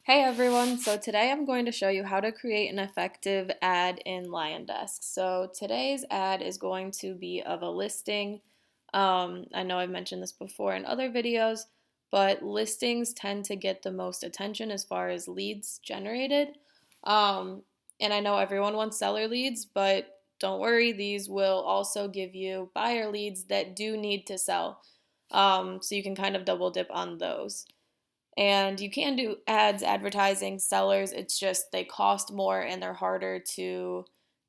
Hey everyone, so today I'm going to show you how to create an effective ad in Liondesk. So today's ad is going to be of a listing. I know I've mentioned this before in other videos, but listings tend to get the most attention as far as leads generated. And I know everyone wants seller leads, but don't worry, these will also give you buyer leads that do need to sell. So you can kind of double dip on those. And you can do ads advertising sellers, it's just they cost more and they're harder to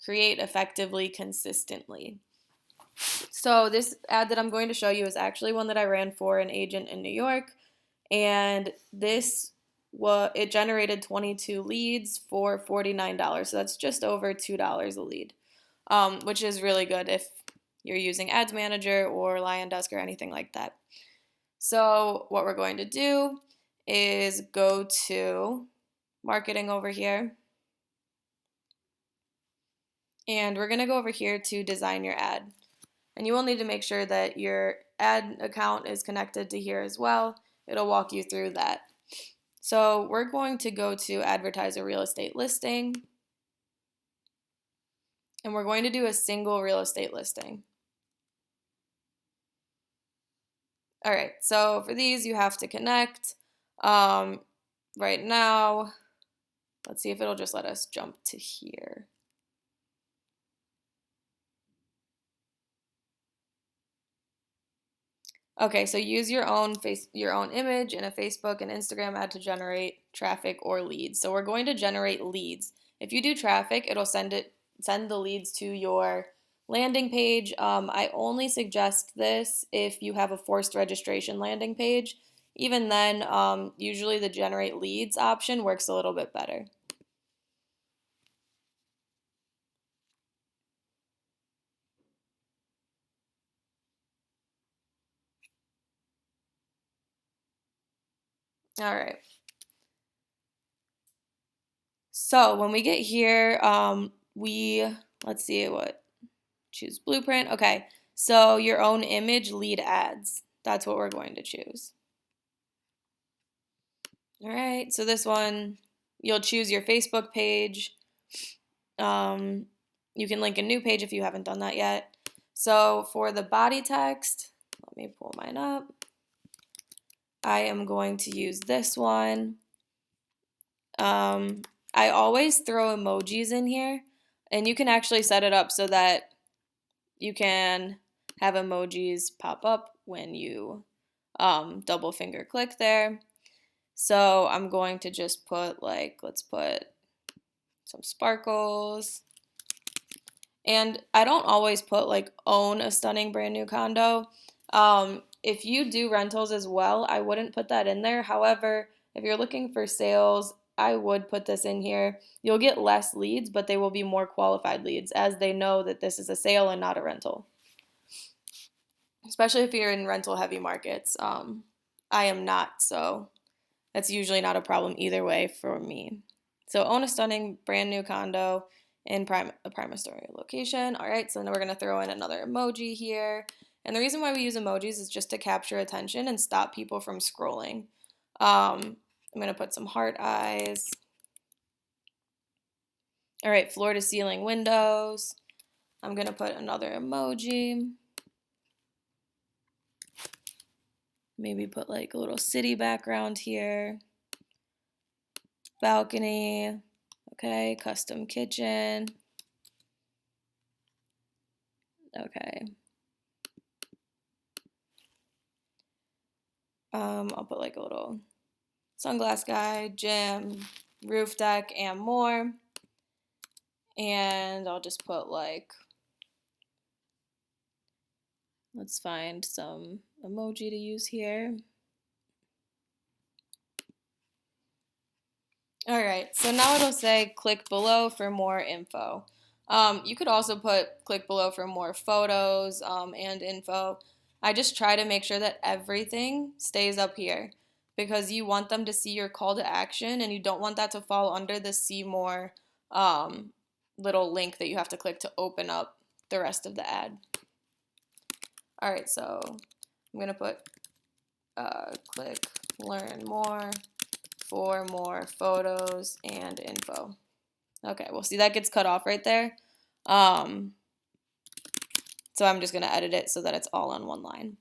create effectively consistently. So this ad that I'm going to show you is actually one that I ran for an agent in New York, and it generated 22 leads for $49. So that's just over $2 a lead, which is really good if you're using Ads Manager or Liondesk or anything like that. So what we're going to do is go to marketing over here, and we're going to go over here to design your ad. And you will need to make sure that your ad account is connected to here as well. It'll walk you through that. So we're going to go to advertise a real estate listing, and we're going to do a single real estate listing. All right, so for these you have to connect. Right now, let's see if it'll just let us jump to here. Okay, so use your own image in a Facebook and Instagram ad to generate traffic or leads. So we're going to generate leads. If you do traffic, it'll send the leads to your landing page. I only suggest this if you have a forced registration landing page. Even then, usually the generate leads option works a little bit better. All right. So when we get here, let's see choose blueprint. Okay, so your own image lead ads. That's what we're going to choose. All right, so this one, you'll choose your Facebook page. You can link a new page if you haven't done that yet. So for the body text, let me pull mine up. I am going to use this one. I always throw emojis in here, and you can actually set it up so that you can have emojis pop up when you double finger click there. So I'm going to just put let's put some sparkles. And I don't always put own a stunning brand new condo. If you do rentals as well, I wouldn't put that in there. However, if you're looking for sales, I would put this in here. You'll get less leads, but they will be more qualified leads as they know that this is a sale and not a rental. Especially if you're in rental heavy markets. I am not, so that's usually not a problem either way for me. So own a stunning brand new condo in a prime story location. All right, so then we're going to throw in another emoji here. And the reason why we use emojis is just to capture attention and stop people from scrolling. I'm going to put some heart eyes. All right, floor to ceiling windows. I'm going to put another emoji. Maybe put a little city background here. Balcony. Okay, custom kitchen. Okay. I'll put a little sunglass guy, gym, roof deck, and more. And I'll just put let's find some emoji to use here. All right, so now it'll say click below for more info. You could also put click below for more photos and info. I just try to make sure that everything stays up here because you want them to see your call to action and you don't want that to fall under the see more little link that you have to click to open up the rest of the ad. All right, so I'm going to put click learn more for more photos and info. Okay, well, see, that gets cut off right there. So I'm just going to edit it so that it's all on one line.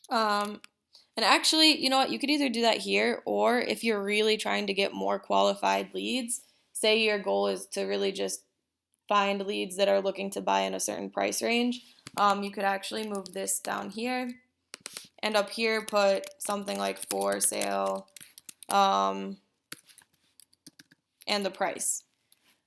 And actually, you know what? You could either do that here, or if you're really trying to get more qualified leads, say your goal is to really just find leads that are looking to buy in a certain price range, you could actually move this down here, and up here put something like for sale, and the price.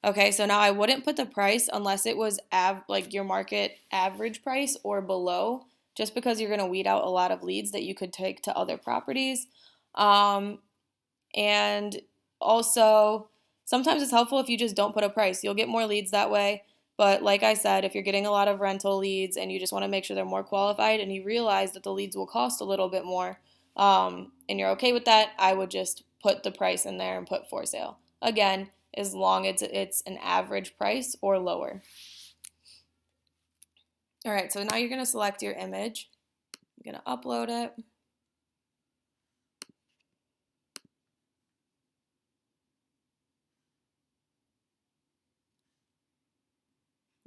Okay, so now I wouldn't put the price unless it was like your market average price or below, just because you're going to weed out a lot of leads that you could take to other properties. And also, sometimes it's helpful if you just don't put a price. You'll get more leads that way. But like I said, if you're getting a lot of rental leads and you just want to make sure they're more qualified and you realize that the leads will cost a little bit more, and you're okay with that, I would just put the price in there and put for sale. Again, as long as it's an average price or lower. All right, so now you're going to select your image. You're going to upload it.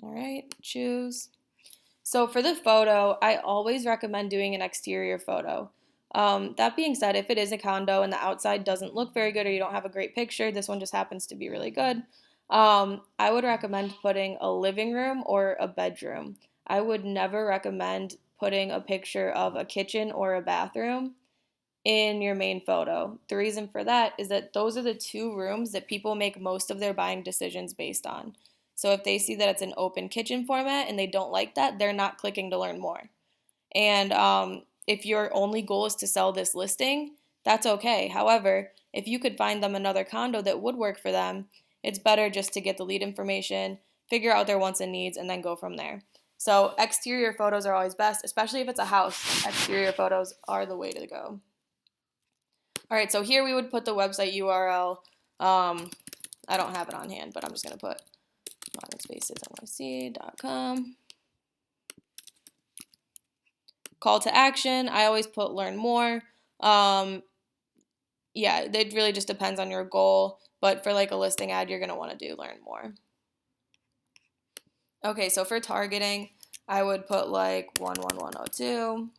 All right, choose. So for the photo, I always recommend doing an exterior photo. That being said, if it is a condo and the outside doesn't look very good or you don't have a great picture, this one just happens to be really good, I would recommend putting a living room or a bedroom. I would never recommend putting a picture of a kitchen or a bathroom in your main photo. The reason for that is that those are the two rooms that people make most of their buying decisions based on. So if they see that it's an open kitchen format and they don't like that, they're not clicking to learn more. And if your only goal is to sell this listing, that's okay. However, if you could find them another condo that would work for them, it's better just to get the lead information, figure out their wants and needs, and then go from there. So exterior photos are always best, especially if it's a house. Exterior photos are the way to go. All right, so here we would put the website URL. I don't have it on hand, but I'm just going to put modernspacesnyc.com. Call to action, I always put learn more. Yeah, it really just depends on your goal, but for like a listing ad, you're going to want to do learn more. Okay, so for targeting, I would put like 11102.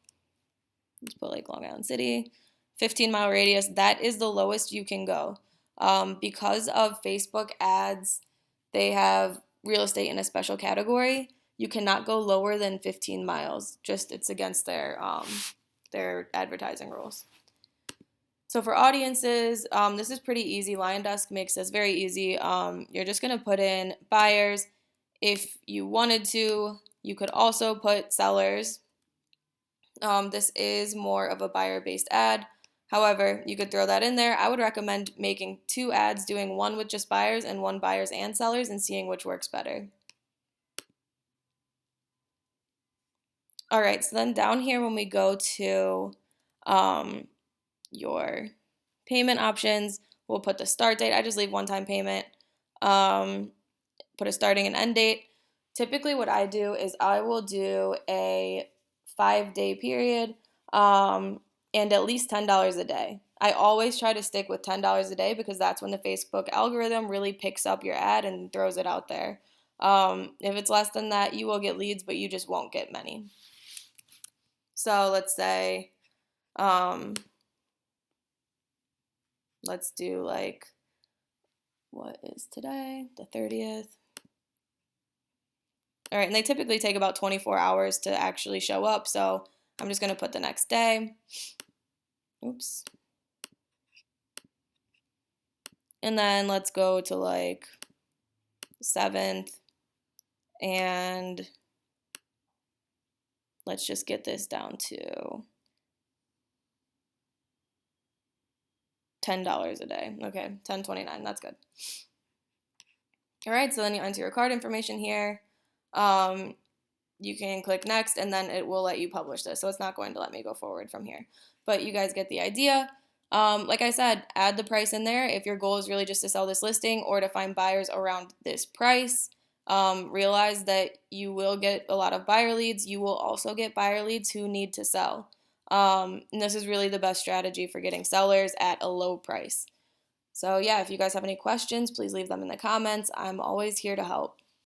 Let's put like Long Island City. 15-mile radius, that is the lowest you can go. Because of Facebook ads, they have real estate in a special category. You cannot go lower than 15 miles. Just it's against their advertising rules. So for audiences, this is pretty easy. Liondesk makes this very easy. You're just going to put in buyers. If you wanted to, you could also put sellers. This is more of a buyer-based ad. However, you could throw that in there. I would recommend making 2 ads, doing one with just buyers and one buyers and sellers, and seeing which works better. All right, so then down here when we go to your payment options, we'll put the start date. I just leave one-time payment. Put a starting and end date. Typically what I do is I will do a 5-day period and at least $10 a day. I always try to stick with $10 a day because that's when the Facebook algorithm really picks up your ad and throws it out there. If it's less than that, you will get leads, but you just won't get many. So let's say, let's do like, what is today? The 30th. All right, and they typically take about 24 hours to actually show up, so I'm just going to put the next day. Oops. And then let's go to like 7th, and let's just get this down to $10 a day. Okay, $10.29, that's good. All right, so then you enter your card information here. You can click next, and then it will let you publish this. So it's not going to let me go forward from here. But you guys get the idea. Like I said, add the price in there if your goal is really just to sell this listing or to find buyers around this price. Realize that you will get a lot of buyer leads. You will also get buyer leads who need to sell. And this is really the best strategy for getting sellers at a low price. So yeah, if you guys have any questions, please leave them in the comments. I'm always here to help.